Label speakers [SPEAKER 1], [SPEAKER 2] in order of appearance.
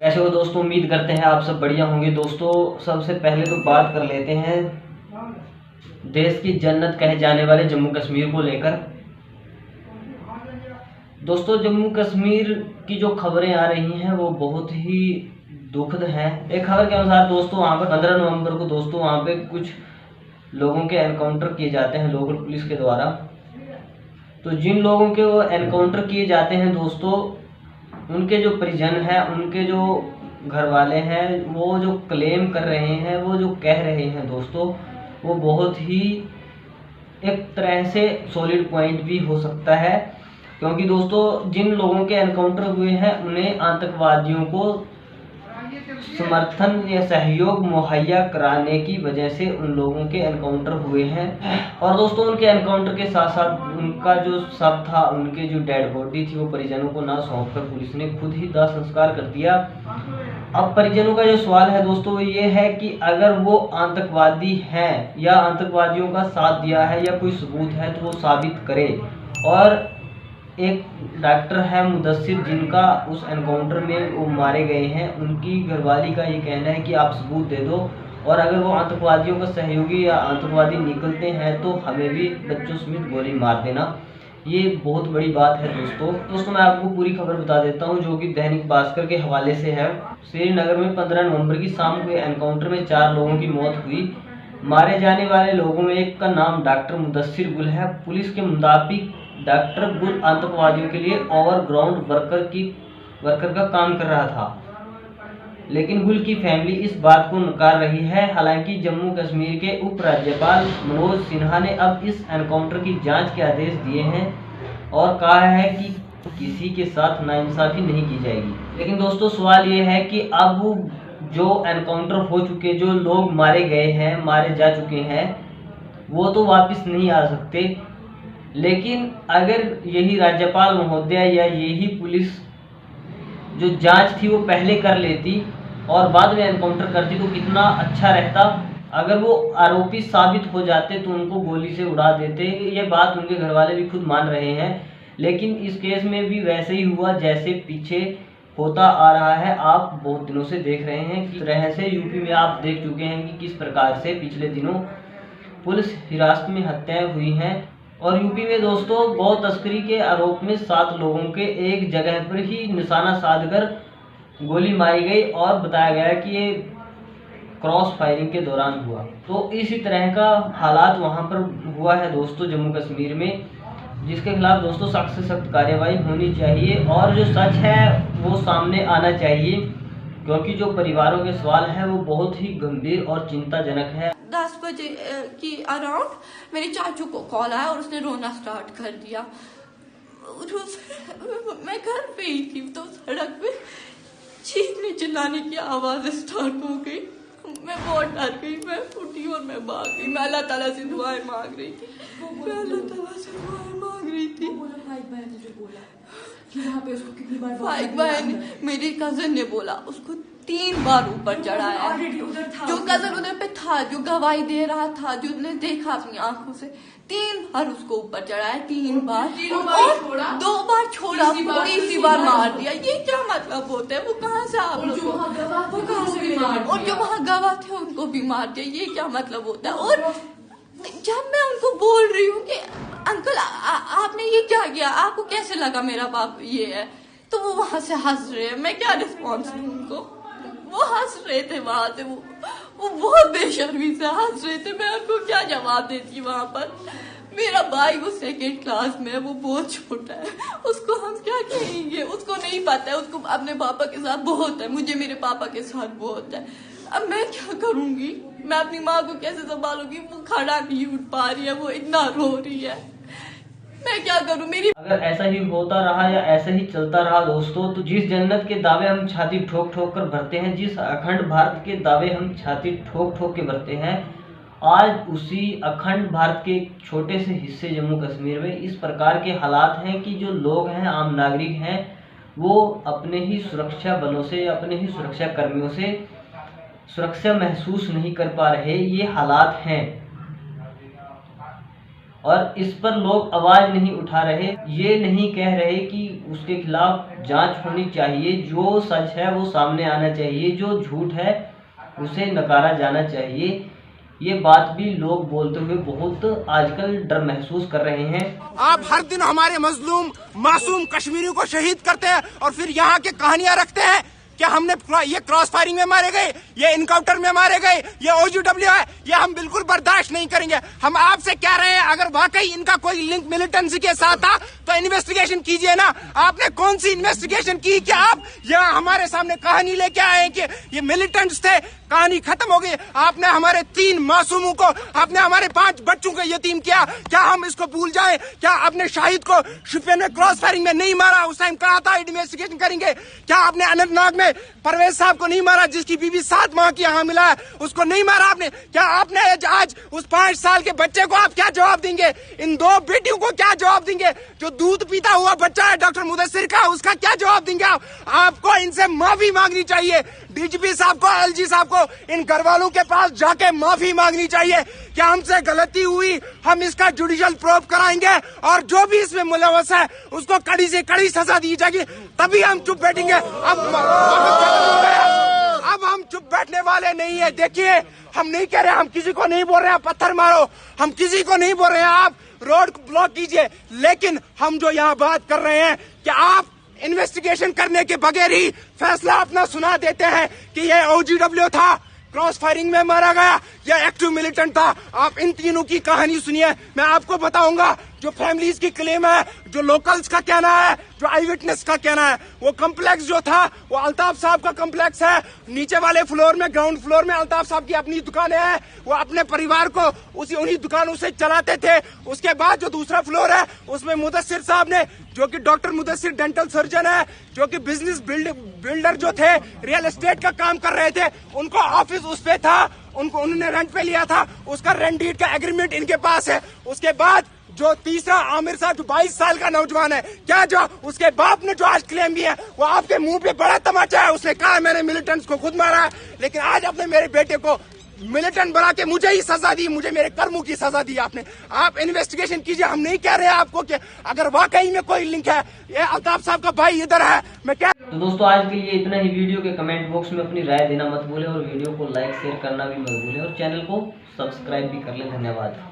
[SPEAKER 1] कैसे हो दोस्तों, उम्मीद करते हैं आप सब बढ़िया होंगे। दोस्तों सबसे पहले तो बात कर लेते हैं देश की जन्नत कहे जाने वाले जम्मू कश्मीर को लेकर। दोस्तों जम्मू कश्मीर की जो खबरें आ रही हैं वो बहुत ही दुखद हैं। एक खबर के अनुसार दोस्तों वहाँ पर 15 नवंबर को दोस्तों वहाँ पे कुछ लोगों के एनकाउंटर किए जाते हैं लोकल पुलिस के द्वारा। तो जिन लोगों के वो एनकाउंटर किए जाते हैं दोस्तों, उनके जो परिजन हैं, उनके जो घर वाले हैं, वो जो क्लेम कर रहे हैं, वो जो कह रहे हैं दोस्तों, वो बहुत ही एक तरह से सॉलिड पॉइंट भी हो सकता है। क्योंकि दोस्तों जिन लोगों के एनकाउंटर हुए हैं उन्हें आतंकवादियों को समर्थन या सहयोग मुहैया कराने की वजह से उन लोगों के एनकाउंटर हुए हैं। और दोस्तों उनके एनकाउंटर के साथ साथ उनका जो शव था, उनके जो डेड बॉडी थी, वो परिजनों को ना सौंपकर पुलिस ने खुद ही दाह संस्कार कर दिया। अब परिजनों का जो सवाल है दोस्तों वो ये है कि अगर वो आतंकवादी हैं या आतंकवादियों का साथ दिया है या कोई सबूत है तो वो साबित करे। और एक डॉक्टर है मुदस्सिर, जिनका उस एनकाउंटर में वो मारे गए हैं, उनकी घरवाली का ये कहना है कि आप सबूत दे दो, और अगर वो आतंकवादियों का सहयोगी या आतंकवादी निकलते हैं तो हमें भी बच्चों समेत गोली मार देना। ये बहुत बड़ी बात है दोस्तों मैं आपको पूरी खबर बता देता हूँ जो कि दैनिक भास्कर के हवाले से है। श्रीनगर में 15 नवंबर की शाम हुए एनकाउंटर में 4 लोगों की मौत हुई। मारे जाने वाले लोगों में एक का नाम डॉक्टर मुदस्सिर गुल है। पुलिस के मुताबिक डॉक्टर गुल आतंकवादियों के लिए ओवरग्राउंड वर्कर का काम कर रहा था, लेकिन गुल की फैमिली इस बात को नकार रही है। हालांकि जम्मू कश्मीर के उप राज्यपाल मनोज सिन्हा ने अब इस एनकाउंटर की जांच के आदेश दिए हैं और कहा है कि किसी के साथ नाइंसाफी नहीं की जाएगी। लेकिन दोस्तों सवाल ये है कि अब जो एनकाउंटर हो चुके, जो लोग मारे गए हैं, मारे जा चुके हैं, वो तो वापस नहीं आ सकते। लेकिन अगर यही राज्यपाल महोदय या यही पुलिस जो जांच थी वो पहले कर लेती और बाद में एनकाउंटर करती तो कितना अच्छा रहता। अगर वो आरोपी साबित हो जाते तो उनको गोली से उड़ा देते। ये बात उनके घर वाले भी खुद मान रहे हैं। लेकिन इस केस में भी वैसे ही हुआ जैसे पीछे होता आ रहा है। आप बहुत दिनों से देख रहे हैं कि तरह से यूपी में आप देख चुके हैं कि किस प्रकार से पिछले दिनों पुलिस हिरासत में हत्याएं हुई हैं। और यूपी में दोस्तों गौ तस्करी के आरोप में 7 लोगों के एक जगह पर ही निशाना साधकर गोली मारी गई और बताया गया कि ये क्रॉस फायरिंग के दौरान हुआ। तो इसी तरह का हालात वहां पर हुआ है दोस्तों जम्मू कश्मीर में, जिसके खिलाफ दोस्तों सख्त से सख्त कार्रवाई होनी चाहिए और जो सच है वो सामने आना चाहिए। क्योंकि जो परिवारों के सवाल है वो बहुत ही गंभीर और चिंताजनक है।
[SPEAKER 2] 10 बजे की अराउंड मेरे चाचू को कॉल आया और उसने रोना स्टार्ट कर दिया। मैं घर पे ही थी तो सड़क पे चीखने चिल्लाने की आवाज स्टार्ट हो गई। मैं बहुत डर गई, मैं उठी और मैं भाग गई। मैं अल्लाह ताला से दुआएं मांग रही थी, भाई बहन मेरी कजन ने बोला उसको 3 बार ऊपर चढ़ाया। जो कजन उधर पे था, जो गवाही दे रहा था, जो ने देखा अपनी आंखों से, 3 बार उसको ऊपर चढ़ाया, 3 बार और 2 बार छोड़ा, तीसरी बार मार दिया। ये क्या मतलब होता है? वो कहाँ से आप लोग और जो वहाँ गवाह थे उनको भी मार दिया। ये क्या मतलब होता है? और जब मैं उनको बोल रही हूँ कि अंकल आपने ये क्या किया, आपको कैसे लगा मेरा बाप ये है, तो वो वहां से हंस रहे हैं। मैं क्या रिस्पॉन्स दूं उनको? वो हंस रहे थे वहां से, वो बहुत बेशर्मी से हंस रहे थे। मैं उनको क्या जवाब देती वहां पर? मेरा भाई वो 2nd क्लास में है, वो बहुत छोटा है, उसको हम क्या कहेंगे? उसको नहीं पता है, उसको अपने पापा के साथ बहुत है, मुझे मेरे पापा के साथ बहुत है। अब मैं क्या करूंगी? मैं अपनी माँ को कैसे संभालूंगी? वो खड़ा नहीं उठ पा रही है, वो इतना रो रही है, मैं क्या करूं? मेरी
[SPEAKER 1] अगर ऐसा ही होता रहा या ऐसा ही चलता रहा दोस्तों, तो जिस जन्नत के दावे हम छाती ठोक ठोक कर भरते हैं, जिस अखंड भारत के दावे हम छाती ठोक ठोक के भरते हैं, आज उसी अखंड भारत के छोटे से हिस्से जम्मू कश्मीर में इस प्रकार के हालात हैं कि जो लोग हैं, आम नागरिक हैं, वो अपने ही सुरक्षा बलों से, अपने ही सुरक्षा कर्मियों से सुरक्षा महसूस नहीं कर पा रहे। ये हालात हैं। और इस पर लोग आवाज नहीं उठा रहे, ये नहीं कह रहे कि उसके खिलाफ जांच होनी चाहिए। जो सच है वो सामने आना चाहिए, जो झूठ है उसे नकारा जाना चाहिए। ये बात भी लोग बोलते हुए बहुत आजकल डर महसूस कर रहे हैं।
[SPEAKER 3] आप हर दिन हमारे मजलूम मासूम कश्मीरियों को शहीद करते हैं और फिर यहाँ के कहानियां रखते हैं क्या हमने ये क्रॉस फायरिंग में मारे गए, ये इनकाउंटर में मारे गए, ये OGW है, ये हम बिल्कुल बर्दाश्त नहीं करेंगे। हम आपसे कह रहे हैं अगर वाकई इनका कोई लिंक मिलिटेंसी के साथ था तो इन्वेस्टिगेशन कीजिए ना। आपने कौन सी इन्वेस्टिगेशन की कि आप यहाँ हमारे सामने कहानी लेके आए कि ये मिलिटेंट्स थे, कहानी खत्म हो गई। आपने हमारे 3 मासूमों को, आपने हमारे 5 बच्चों को यतीम किया, क्या हम इसको भूल जाएं? क्या आपने शाहिद को शुपियन में क्रॉस फायरिंग में नहीं मारा? उस टाइम कहा था इन्वेस्टिगेशन करेंगे। क्या आपने अनंतनाग में परवेज साहब को नहीं मारा जिसकी बीवी 7 माह की यहाँ मिला है, उसको नहीं मारा आपने? क्या आपने आज उस 5 साल के बच्चे को आप क्या जवाब देंगे? इन 2 बेटियों को क्या जवाब देंगे? जो दूध पीता हुआ बच्चा है डॉक्टर मुदस्सिर का, उसका क्या जवाब देंगे आप? आपको इनसे माफी मांगनी चाहिए। DGP साहब को, LG साहब को इन घर वालों के पास जाके माफी मांगनी चाहिए कि हमसे गलती हुई, हम इसका जुडिशियल प्रोब कराएंगे और जो भी इसमें मुलव्वस है उसको कड़ी से कड़ी सजा दी जाएगी, तभी हम चुप बैठेंगे। अब हम चुप बैठने वाले नहीं है। देखिए, हम नहीं कह रहे, हम किसी को नहीं बोल रहे हैं पत्थर मारो, हम किसी को नहीं बोल रहे हैं आप रोड ब्लॉक कीजिए, लेकिन हम जो यहाँ बात कर रहे हैं कि आप इन्वेस्टिगेशन करने के बगैर ही फैसला अपना सुना देते हैं कि ये OGW था, क्रॉस फायरिंग में मारा गया, या एक्टिव मिलिटेंट था। आप इन तीनों की कहानी सुनिए, मैं आपको बताऊंगा। जो फैमिलीज की क्लेम है, जो लोकल्स का कहना है, जो आई विटनेस का कहना है, वो कम्प्लेक्स जो था वो अल्ताफ साहब का कम्प्लेक्स है। नीचे वाले फ्लोर में, ग्राउंड फ्लोर में अल्ताफ साहब की अपनी दुकानें हैं, वो अपने परिवार को उन्हीं दुकानों से चलाते थे। उसके बाद जो दूसरा फ्लोर है उसमें मुदस्सिर साहब ने, जो कि डॉक्टर मुदस्सिर डेंटल सर्जन है, जो कि बिजनेस बिल्डर जो थे, रियल एस्टेट का काम कर रहे थे, उनको ऑफिस उस पे था, उन्होंने रेंट पे लिया था, उसका रेंट डीड का एग्रीमेंट इनके पास है। उसके बाद जो तीसरा आमिर साहब जो 22 साल का नौजवान है, क्या जो उसके बाप ने जो आज क्लेम किया है वो आपके मुंह पे बड़ा तमाचा है। उसने कहा मैंने मिलिटेंट्स को खुद मारा है, लेकिन आज आपने मेरे बेटे को मिलिटेंट बना के मुझे ही सजा दी, मुझे मेरे कर्मों की सजा दी आपने। आप इन्वेस्टिगेशन कीजिए, हम नहीं कह रहे हैं आपको कि अगर वाकई में कोई लिंक है, ये अल्ताफ साहब का भाई इधर है। मैं क्या
[SPEAKER 1] तो दोस्तों आज के लिए इतना ही। वीडियो के कमेंट बॉक्स में अपनी राय देना मत भूलें और वीडियो को लाइक शेयर करना भी मत भूलें और चैनल को सब्सक्राइब भी कर लें। धन्यवाद।